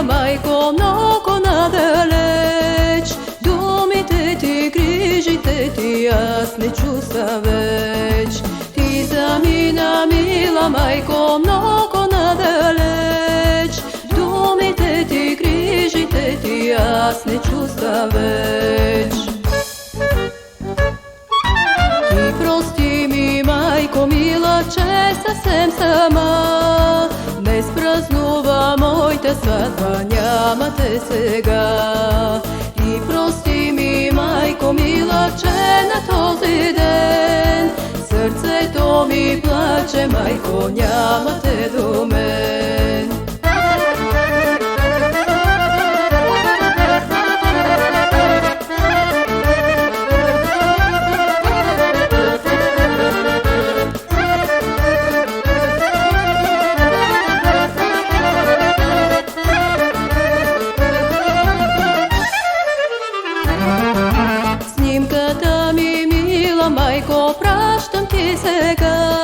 майко, много надалеч. Думите ти, грижите ти, аз не чувствам веч. Ти замина, мила майко, много надалеч. Думите ти, грижите ти, аз не чувствам веч. Ти прости ми, майко мила, че съвсем сама не спразнува моята сватба, няма те сега. Ти прости ми, майко мила, че на този ден сърцето ми плаче, майко, няма те до мен. Снимката ми, мила майко, пращам ти сега.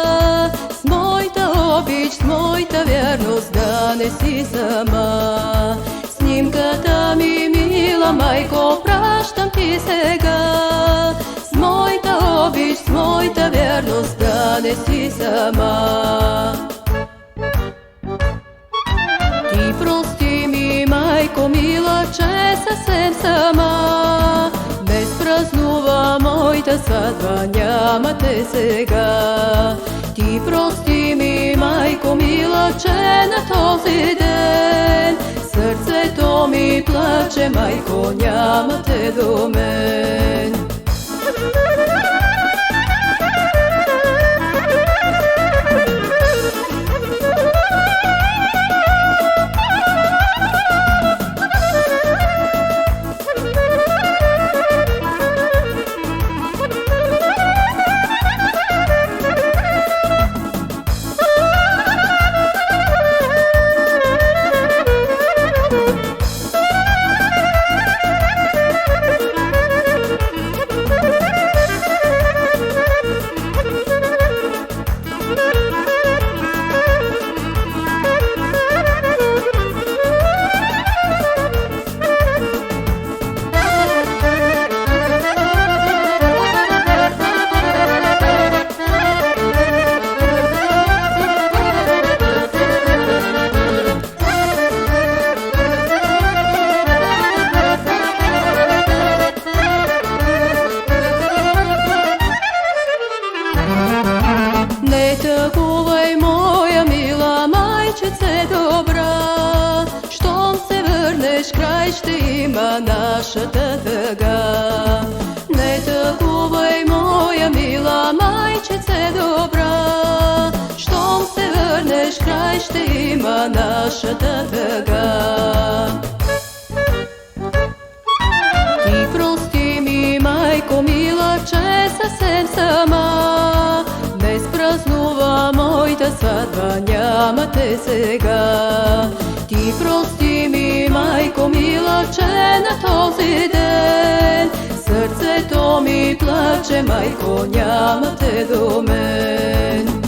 С моята обич, с моята вярност, да не си сама. Снимката ми, мила майко, пращам ти сега. С моята обич, с моята вярност, да не си сама. Ти прости ми, майко мила, че съвсем сама не спразнува моята сватба, няма те сега. Ти прости ми, майко мила, че на този ден сърцето ми плаче, майко, няма те до мен. Не тъгувай, моя мила майчице добра, щом се върнеш, край ще има нашата тъга. Не тъгувай, моя мила майчице добра, щом се върнеш, край ще има нашата тъга. Ти прости ми, майко мила, че съвсем сама не спразнува моята сватба, няма те сега. Ти прости ми, майко мила, че на този ден сърцето ми плаче, майко, няма те до мен.